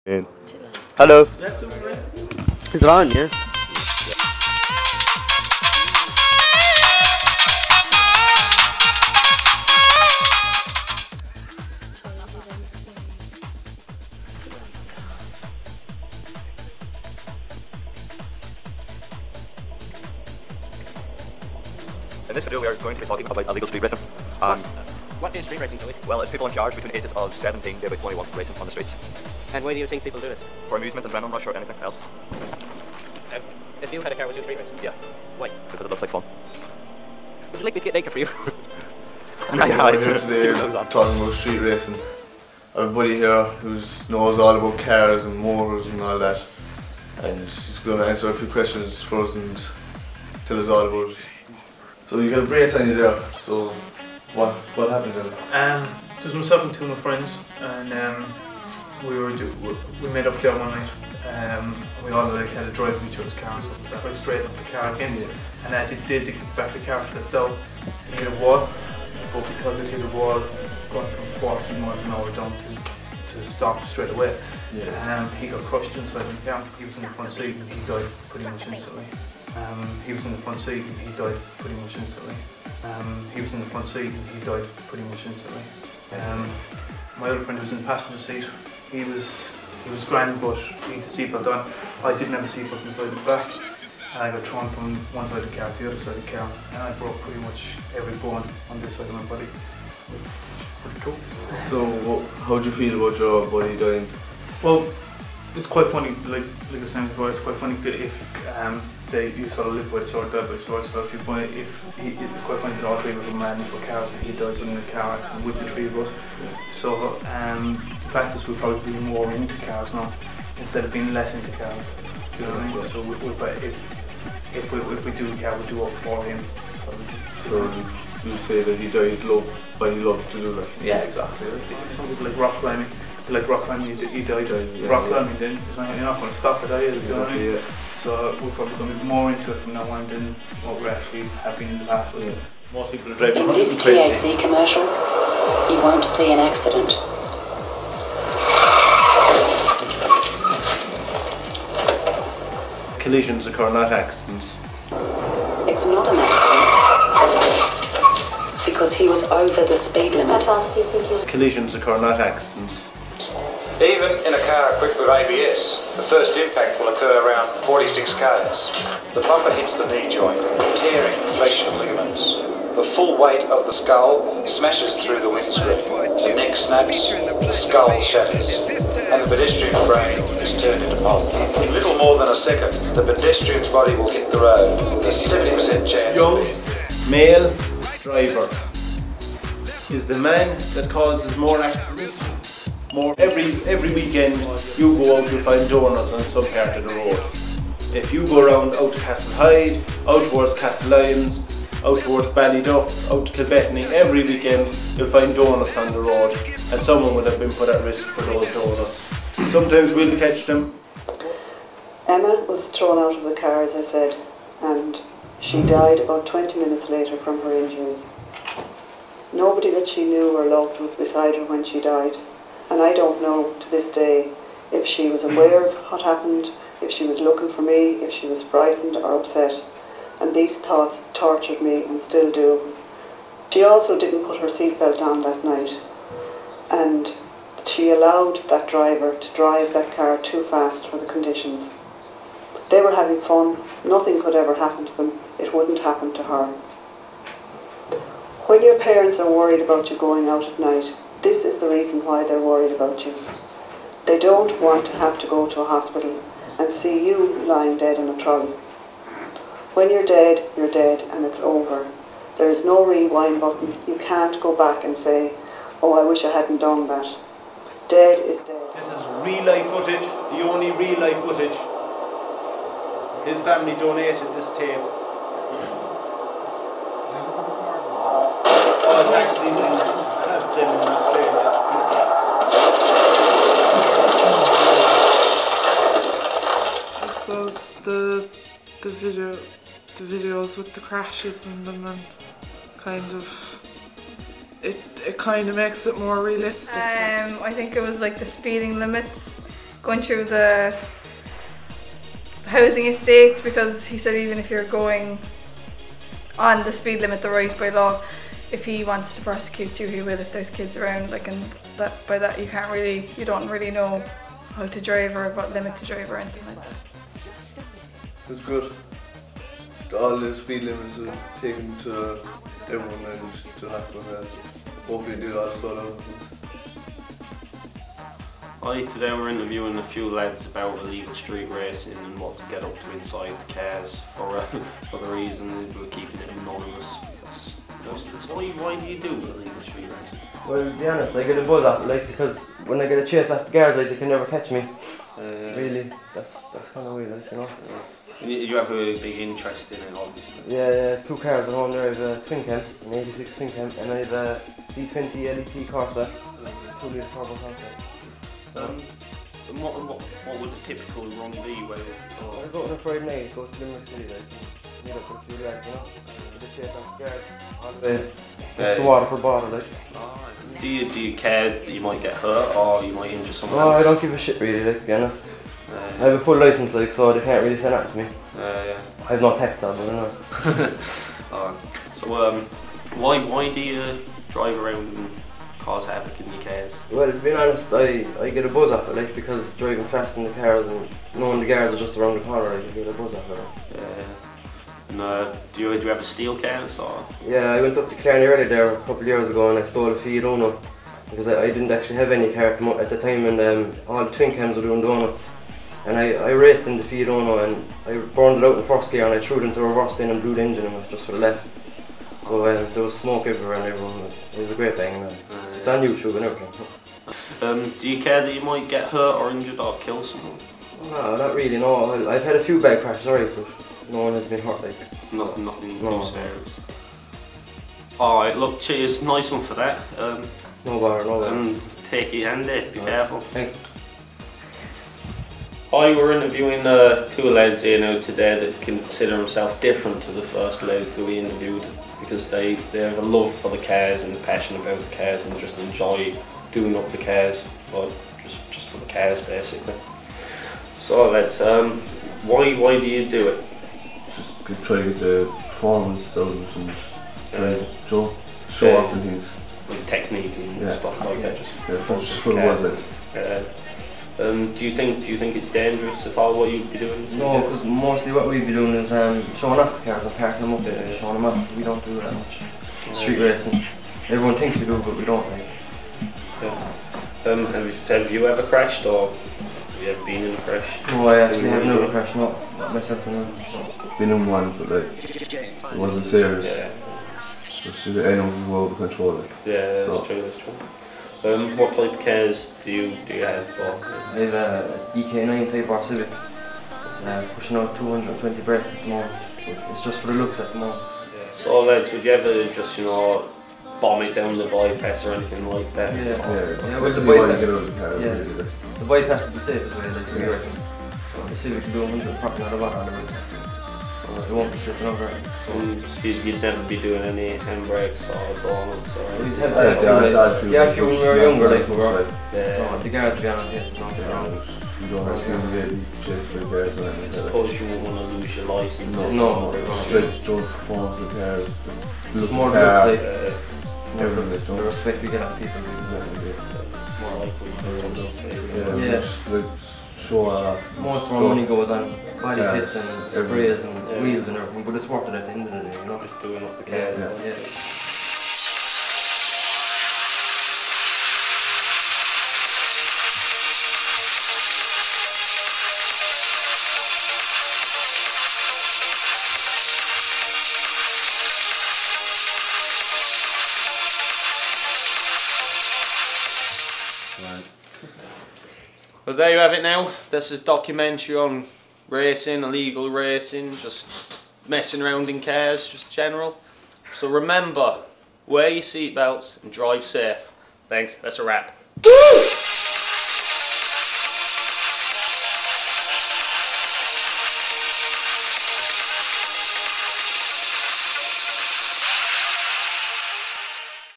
In. Hello. Is it on, yeah? In this video we are going to be talking about illegal street racing. What is street racing, Joey? Well, it's people in cars between the ages of 17 to about 21 racing on the streets. And why do you think people do this? For amusement, adrenaline rush or anything else. If you had a car, would you street race? Yeah, Why? because it looks like fun. Would you like me to get naked for you? We're here today talking about street racing. Everybody here who knows all about cars and motors and all that, and he's going to answer a few questions for us and tell us all about it. So you got a brace on you there, so what happens then? There's myself and two of my friends, and we made up there one night. We all had a drive in each other's car, so I straightened up the car again. And as it did, the back of the car slipped out. It hit a wall, but because it hit a wall, going from 40 miles an hour down to stop straight away. Yeah. He got crushed inside the car. He was in the front seat and he died pretty much instantly. He was in the front seat and he died pretty much instantly. He was in the front seat and he died pretty much instantly. My other friend who was in the passenger seat, he was grand, but he had the seatbelt on. I didn't have a seatbelt inside the back, and I got thrown from one side of the car to the other side of the car, and I broke pretty much every bone on this side of my body. Pretty cool. So how do you feel about your body dying? Well, it's quite funny, like I was saying before, it's quite funny if you sort of live by the sword, die by the sword. So it's quite funny that all three of us were man for cars and he dies in a car accident with the three of us. So the fact is we'll probably be more into cars now instead of being less into cars. Do you know what I mean? So if we do a car, we do it for him. So you say that he died by love to do that? Yeah, exactly. Some people like rock climbing. You died. Rock climbing, then you're not going to stop it, are you? You know what I mean? So we're probably going to be more into it from now on than what we actually have been in the past. Yeah. Most people are driving. In this TAC commercial, you won't see an accident. Collisions occur, not accidents. It's not an accident because he was over the speed limit. Collisions occur, not accidents. Even in a car equipped with ABS, the first impact will occur around 46 k's. The bumper hits the knee joint, tearing flesh and ligaments. The full weight of the skull smashes through the windscreen. The neck snaps, the skull shatters, and the pedestrian's brain is turned into pulp. In little more than a second, the pedestrian's body will hit the road with a 70% chance. Young male driver is the man that causes more accidents. Every weekend you go out, you find donuts on some part of the road. If you go around out to Castlehyde, out towards Castellines, out towards Ballyduff, out to Kilbettany, every weekend you'll find donuts on the road, and someone will have been put at risk for those donuts. Sometimes we'll catch them. Emma was thrown out of the car, as I said, and she died about 20 minutes later from her injuries. Nobody that she knew or loved was beside her when she died. And I don't know to this day if she was aware of what happened, if she was looking for me, if she was frightened or upset. And these thoughts tortured me and still do. She also didn't put her seatbelt on that night. And she allowed that driver to drive that car too fast for the conditions. They were having fun. Nothing could ever happen to them. It wouldn't happen to her. When your parents are worried about you going out at night, this is the reason why they're worried about you. They don't want to have to go to a hospital and see you lying dead in a trolley. When you're dead and it's over. There is no rewind button. You can't go back and say, oh, I wish I hadn't done that. Dead is dead. This is real life footage, the only real life footage. His family donated this tape. All taxis have them in Australia. I suppose the videos with the crashes in them, and kind of it kind of makes it more realistic. I think it was like the speeding limits going through the housing estates, because he said even if you're going on the speed limit, the right by law, if he wants to prosecute you, he will if there's kids around. Like, and that by that you don't really know how to drive or what limit to drive or anything like that. It's good. All the speed limits are taken to everyone and to happen. Hopefully do all sort of things. Hi, today we're interviewing a few lads about illegal street racing and what to get up to inside the cars for the reason we're keeping it anonymous, because why do you do illegal street racing? Well, to be honest, I get a buzz off it, like, because when I get a chase after guards, like, they can never catch me. Really, that's kind of weird, like, you know. You have a big interest in it, obviously. Yeah, 2 cars at home there. I have a twin cam, an 86 twin cam, and I have a C20 LET Corsa, 2 litre turbo Corsa. And what would the typical run be? I go on a Friday night, go to Limerick City, like, meet up with a few lads, you know, with the chase after guards, on the Waterford border, like. Do you care that you might get hurt or you might injure someone No, else? I don't give a shit really, like, to be honest. I have a full licence, like, so they can't really say that to me. Yeah. I have no text on, but I don't know. So, why do you drive around and cause havoc in your cars? Well, to be honest, I get a buzz off it, like, because driving fast in the cars and knowing the guards are just around the corner, like, I get a buzz off it. And do you have a steal cars or? Yeah, I went up to Clarny Rally there a couple of years ago and I stole a Fiat Uno, because I didn't actually have any car at the time, and all the twin cams were doing donuts. And I raced in the Fiat Uno and I burned it out in first gear and I threw it into reverse then and blew the engine and was just for the left. So there was smoke everywhere and everyone, it was a great bang. It's on YouTube and everything. Do you care that you might get hurt or injured or kill someone? No, not really, no. I've had a few bag crashes, alright, but no one has been hurt, like. Nothing too serious. Alright, look, cheers, nice one for that. No bother. And take it handy, be careful. Thanks. Hi, we're interviewing 2 lads here now today that consider themselves different to the first lad that we interviewed, because they have a love for the cars and a passion about the cars and just enjoy doing up the cars, but just for the cars basically. So lads, why do you do it? Just try to get the performance out of it and show off and things. Like technique and stuff like that. Just for the world. Do you think it's dangerous at all what you'd be doing? No, because mostly what we'd be doing is showing off the cars and parking them up there and showing them off. We don't do that much. Street racing. Everyone thinks we do, but we don't. Like. Have you ever crashed or have you ever been in a crash? No, I actually have never crashed, not myself and them. Been in one, but like, it wasn't serious. Yeah. Just anyone was out of control. Like. Yeah, that's true. What type of cars do you have? I have a EK9 Type R Civic, pushing out 220 brake at the moment. It's just for the looks at the moment. So lads, would you ever just, bomb it down the bypass or anything like that? Yeah, well, the bypass is the safest way, like, we reckon. So the Civic will do 100 probably not a lot on the road. It won't be slipping over. You'd never be doing any handbrakes or donuts or anything? If you when we were younger, like we were. No, the guards be honest, yes, you don't have to get chased by guards or anything. I suppose you wouldn't want to lose your licence. No. Straight don't perform the cars. It's more looks like everything. the respect we get off people. More like what you do. Show off. Most of our money goes on body kits and sprays and wheels and everything, but it's worth it at the end of the day, Just doing up the cars. Well, there you have it now. This is a documentary on racing, illegal racing, just messing around in cars, just general. So remember, wear your seatbelts and drive safe. Thanks, that's a wrap.